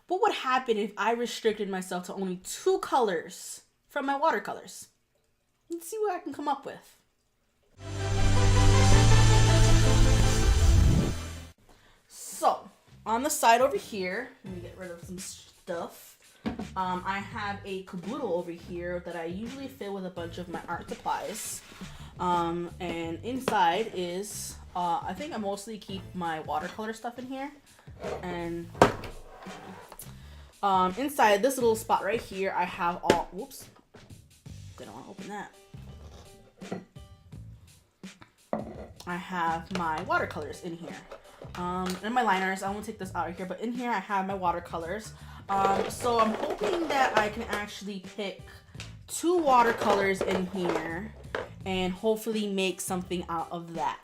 what would happen if I restricted myself to only 2 colors from my watercolors? Let's see what I can come up with. So, on the side over here, let me get rid of some stuff. I have a caboodle over here that I usually fill with a bunch of my art supplies. And inside is, I think I mostly keep my watercolor stuff in here. And inside this little spot right here, I have all, whoops, didn't want to open that. I have my watercolors in here. And my liners. I won't take this out of here, but in here I have my watercolors. So I'm hoping that I can actually pick 2 watercolors in here and hopefully make something out of that.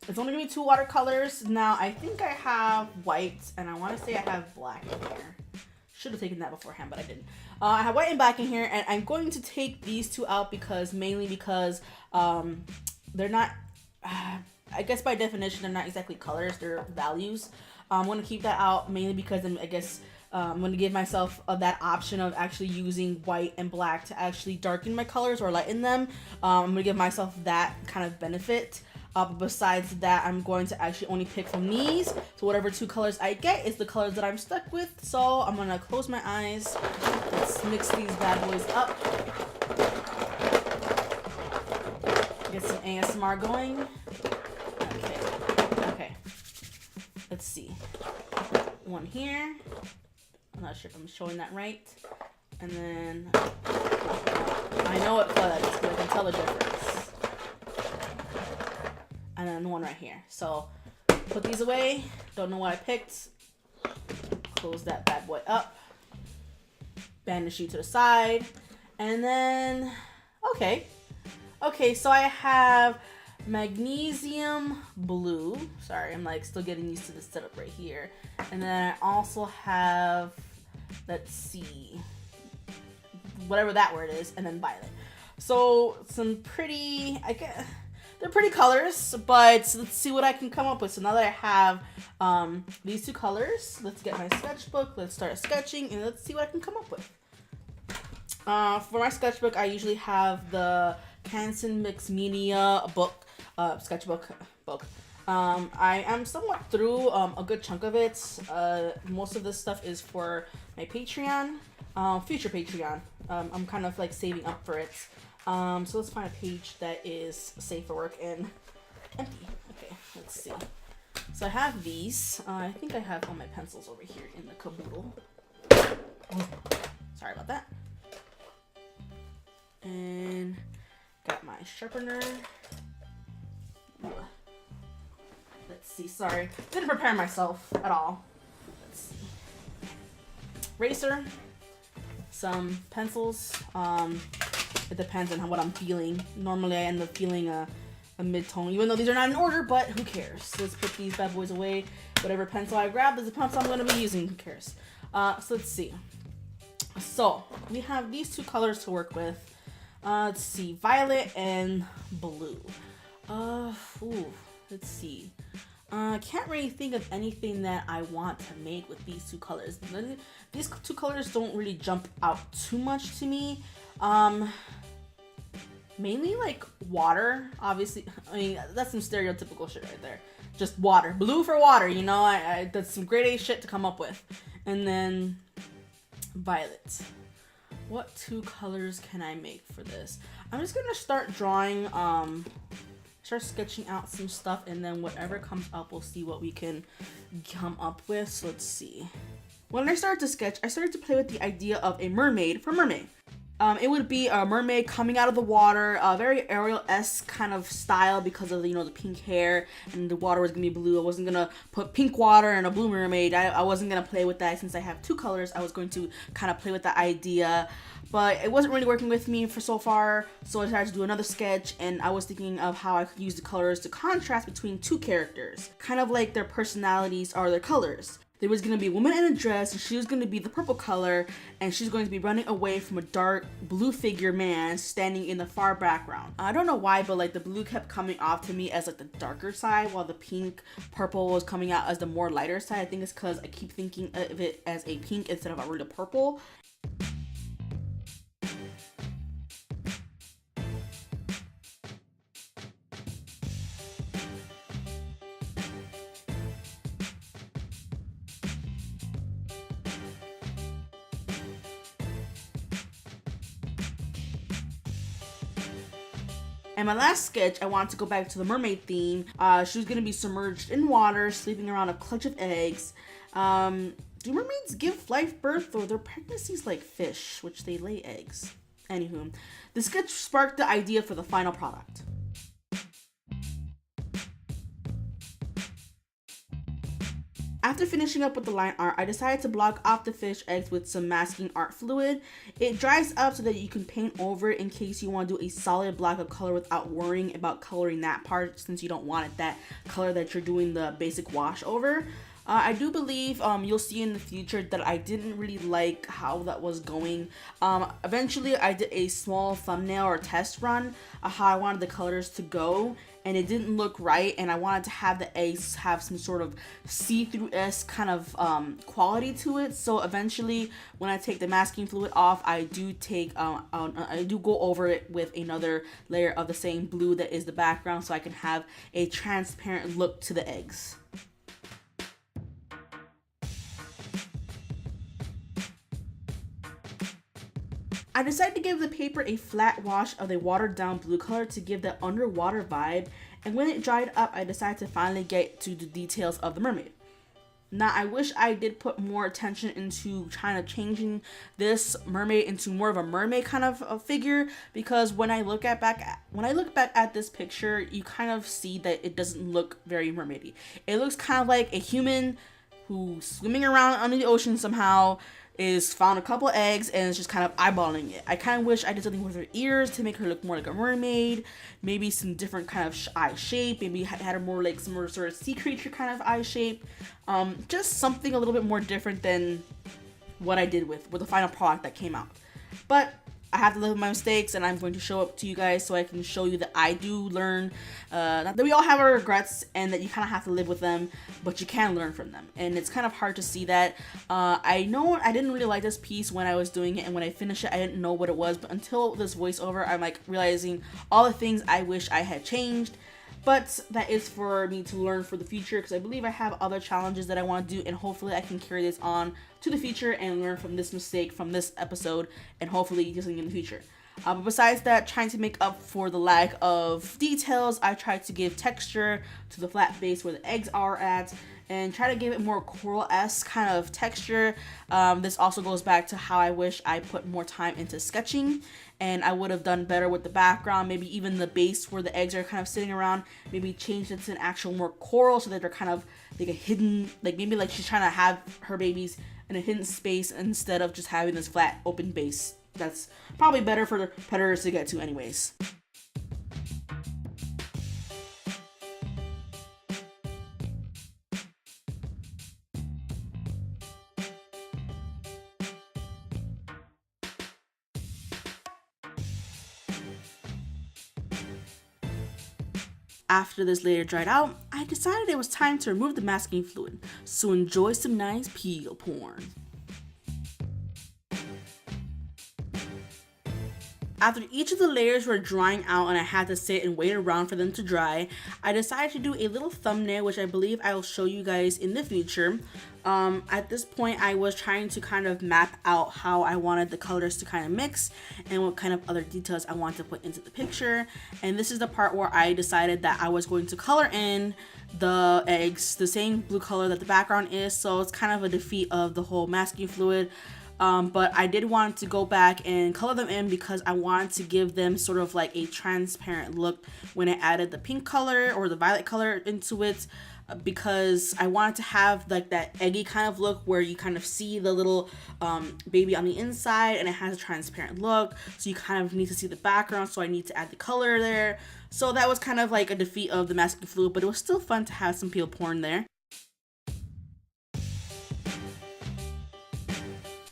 It's only gonna be 2 watercolors. Now I think I have white and I want to say I have black in here. Should have taken that beforehand, but I didn't. I have white and black in here, and I'm going to take these 2 out mainly because they're not, I guess by definition, they're not exactly colors, they're values. I'm going to keep that out mainly because I guess I'm going to give myself that option of actually using white and black to actually darken my colors or lighten them. I'm going to give myself that kind of benefit. But besides that, I'm going to actually only pick from these. So whatever 2 colors I get is the colors that I'm stuck with. So I'm going to close my eyes. Let's mix these bad boys up. Get some ASMR going. Okay. Let's see. One here. I'm not sure if I'm showing that right. And then I know what color that is because I can tell the difference. And then one right here. So put these away. Don't know what I picked. Close that bad boy up. Banish you to the side. And then, okay, so I have magnesium blue. Sorry, I'm like still getting used to the setup right here. And then I also have, let's see, whatever that word is, and then violet. So some pretty, I guess, they're pretty colors, but let's see what I can come up with. So now that I have these 2 colors, let's get my sketchbook, let's start sketching, and let's see what I can come up with. For my sketchbook, I usually have the Canson Mixed Media book, sketchbook book. I am somewhat through a good chunk of it. Most of this stuff is for my Patreon, future Patreon. I'm kind of like saving up for it. So let's find a page that is safe for work and empty. Okay, let's see. So I have these. I think I have all my pencils over here in the caboodle. Oh, sorry about that. And got my sharpener. Let's see, sorry. Didn't prepare myself at all. Let's see. Eraser. Some pencils. It depends on what I'm feeling. Normally I end up feeling a mid-tone, even though these are not in order, but who cares? So let's put these bad boys away. Whatever pencil I grab is the pencil I'm going to be using. Who cares? So let's see. So we have these 2 colors to work with. Let's see, violet and blue. Let's see. I can't really think of anything that I want to make with these 2 colors. These 2 colors don't really jump out too much to me. Mainly like water, obviously. I mean, that's some stereotypical shit right there. Just water. Blue for water, you know? That's some grade A shit to come up with. And then violet. What 2 colors can I make for this? I'm just gonna start drawing, start sketching out some stuff, and then whatever comes up, we'll see what we can come up with. So let's see. When I started to sketch, I started to play with the idea of a mermaid for Mermaid. It would be a mermaid coming out of the water, a very Ariel-esque kind of style because of, you know, the pink hair, and the water was gonna be blue. I wasn't gonna put pink water and a blue mermaid. I wasn't gonna play with that since I have 2 colors. I was going to kind of play with the idea, but it wasn't really working with me for so far. So I decided to do another sketch, and I was thinking of how I could use the colors to contrast between 2 characters, kind of like their personalities are their colors. There was going to be a woman in a dress, and she was going to be the purple color, and she's going to be running away from a dark blue figure man standing in the far background. I don't know why, but like the blue kept coming off to me as like the darker side, while the pink purple was coming out as the more lighter side. I think it's because I keep thinking of it as a pink instead of a really purple. And my last sketch, I wanted to go back to the mermaid theme. She was gonna be submerged in water, sleeping around a clutch of eggs. Do mermaids give live birth, or their pregnancies like fish, which they lay eggs? Anywho, the sketch sparked the idea for the final product. After finishing up with the line art, I decided to block off the fish eggs with some masking art fluid. It dries up so that you can paint over it in case you want to do a solid block of color without worrying about coloring that part, since you don't want it that color that you're doing the basic wash over. I do believe you'll see in the future that I didn't really like how that was going. Eventually, I did a small thumbnail or test run of how I wanted the colors to go, and it didn't look right, and I wanted to have the eggs have some sort of see-through-esque kind of quality to it. So eventually, when I take the masking fluid off, I do go over it with another layer of the same blue that is the background, so I can have a transparent look to the eggs. I decided to give the paper a flat wash of a watered down blue color to give that underwater vibe, and when it dried up, I decided to finally get to the details of the mermaid. Now, I wish I did put more attention into trying to changing this mermaid into more of a mermaid kind of a figure, because when I look back at this picture, you kind of see that it doesn't look very mermaidy. It looks kind of like a human who's swimming around under the ocean somehow, is found a couple eggs and is just kind of eyeballing it. I kind of wish I did something with her ears to make her look more like a mermaid, maybe some different kind of eye shape, maybe had her more like some sort of sea creature kind of eye shape, just something a little bit more different than what I did with the final product that came out. But I have to live with my mistakes, and I'm going to show up to you guys so I can show you that I do learn, that we all have our regrets and that you kind of have to live with them, but you can learn from them. And it's kind of hard to see that. I know I didn't really like this piece when I was doing it, and when I finished it, I didn't know what it was, but until this voiceover, I'm like realizing all the things I wish I had changed. But that is for me to learn for the future, because I believe I have other challenges that I want to do, and hopefully I can carry this on to the future and learn from this mistake from this episode, and hopefully do something in the future. But besides that, trying to make up for the lack of details, I tried to give texture to the flat base where the eggs are at, and try to give it more coral-esque kind of texture. This also goes back to how I wish I put more time into sketching, and I would have done better with the background, maybe even the base where the eggs are kind of sitting around, maybe change it to an actual more coral so that they're kind of like a hidden, like maybe like she's trying to have her babies in a hidden space instead of just having this flat open base. That's probably better for the predators to get to anyways. After this layer dried out, I decided it was time to remove the masking fluid, so enjoy some nice peel porn. After each of the layers were drying out and I had to sit and wait around for them to dry, I decided to do a little thumbnail, which I believe I will show you guys in the future. At this point, I was trying to kind of map out how I wanted the colors to kind of mix and what kind of other details I want to put into the picture. And this is the part where I decided that I was going to color in the eggs the same blue color that the background is, so it's kind of a defeat of the whole masking fluid. But I did want to go back and color them in because I wanted to give them sort of like a transparent look when I added the pink color or the violet color into it, because I wanted to have like that eggy kind of look where you kind of see the little baby on the inside and it has a transparent look, so you kind of need to see the background, so I need to add the color there. So that was kind of like a defeat of the masking fluid, but it was still fun to have some peel porn there.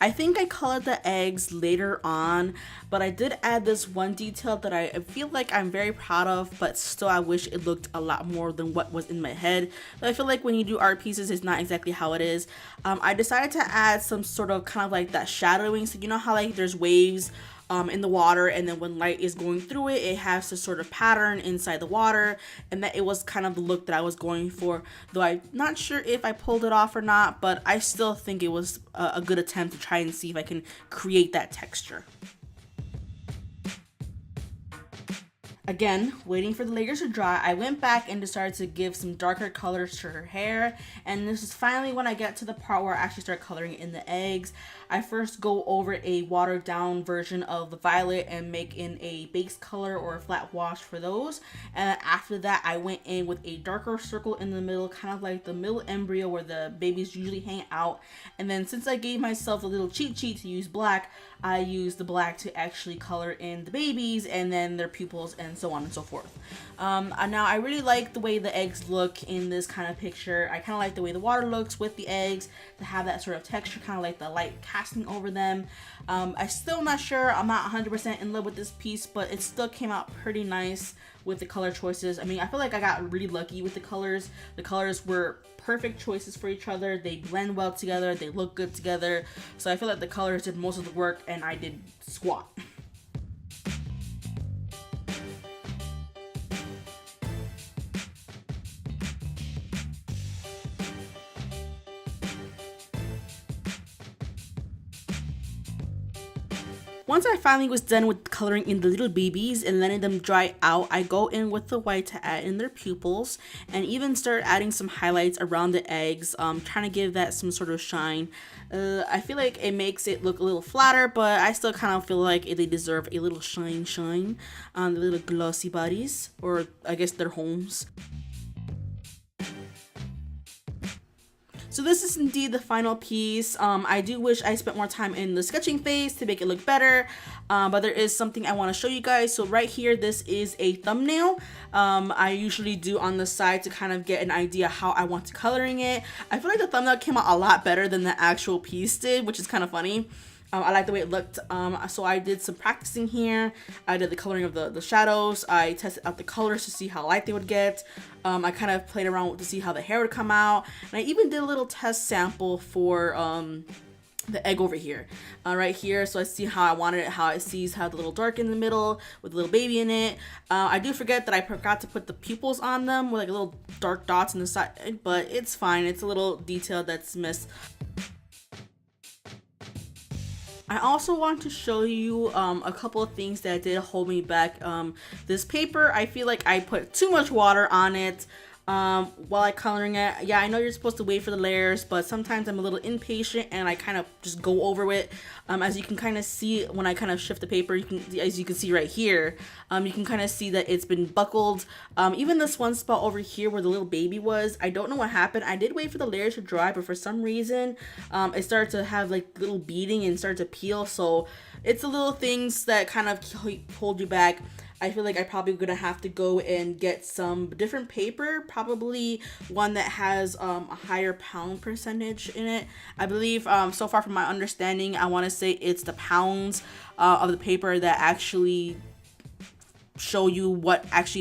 I think I colored the eggs later on, but I did add this one detail that I feel like I'm very proud of, but still I wish it looked a lot more than what was in my head. But I feel like when you do art pieces, it's not exactly how it is. I decided to add some sort of kind of like that shadowing. So you know how like there's waves in the water, and then when light is going through it, it has this sort of pattern inside the water, and that it was kind of the look that I was going for, though I'm not sure if I pulled it off or not, but I still think it was a good attempt to try and see if I can create that texture. Again, waiting for the layers to dry, I went back and decided to give some darker colors to her hair. And this is finally when I get to the part where I actually start coloring in the eggs. I first go over a watered down version of the violet and make in a base color or a flat wash for those. And after that, I went in with a darker circle in the middle, kind of like the middle embryo where the babies usually hang out. And then since I gave myself a little cheat sheet to use black, I used the black to actually color in the babies and then their pupils and so on and so forth. Now I really like the way the eggs look in this kind of picture. I kind of like the way the water looks with the eggs to have that sort of texture, kind of like the light casting over them. I'm still not sure, I'm not 100% in love with this piece, but it still came out pretty nice with the color choices. I mean, I feel like I got really lucky with the colors. The colors were perfect choices for each other. They blend well together, they look good together. So I feel like the colors did most of the work and I did squat. Once I finally was done with coloring in the little babies and letting them dry out, I go in with the white to add in their pupils and even start adding some highlights around the eggs, trying to give that some sort of shine. I feel like it makes it look a little flatter, but I still kind of feel like they deserve a little shine on the little glossy bodies, or I guess their homes. So this is indeed the final piece. I do wish I spent more time in the sketching phase to make it look better, but there is something I want to show you guys. So right here, this is a thumbnail. I usually do on the side to kind of get an idea how I want to coloring it. I feel like the thumbnail came out a lot better than the actual piece did, which is kind of funny. I like the way it looked. So I did some practicing here. I did the coloring of the shadows. I tested out the colors to see how light they would get. I kind of played around to see how the hair would come out. And I even did a little test sample for the egg over here, right here. So I see how I wanted it, how it sees how the little dark in the middle with the little baby in it. I do forget that I forgot to put the pupils on them with like little dark dots on the side, but it's fine. It's a little detail that's missed. I also want to show you a couple of things that did hold me back. This paper, I feel like I put too much water on it while I coloring it. Yeah, I know you're supposed to wait for the layers, but sometimes I'm a little impatient and I kind of just go over it. As you can kind of see when I kind of shift the paper, as you can see right here, you can kind of see that it's been buckled. Even this one spot over here where the little baby was, I don't know what happened. I did wait for the layers to dry, but for some reason, it started to have like little beading and started to peel. So it's the little things that kind of hold you back. I feel like I probably gonna have to go and get some different paper, probably one that has a higher pound percentage in it. I believe so far from my understanding, I want to say it's the pounds of the paper that actually show you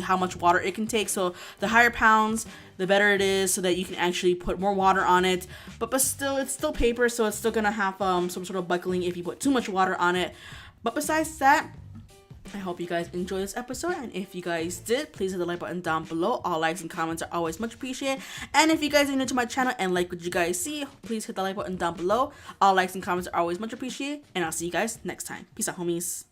how much water it can take. So the higher pounds, the better it is, so that you can actually put more water on it. But still, it's still paper, so it's still gonna have some sort of buckling if you put too much water on it. But besides that, I hope you guys enjoyed this episode, and if you guys did, please hit the like button down below. All likes and comments are always much appreciated. And if you guys are new to my channel and like what you guys see, please hit the like button down below. All likes and comments are always much appreciated, and I'll see you guys next time. Peace out, homies.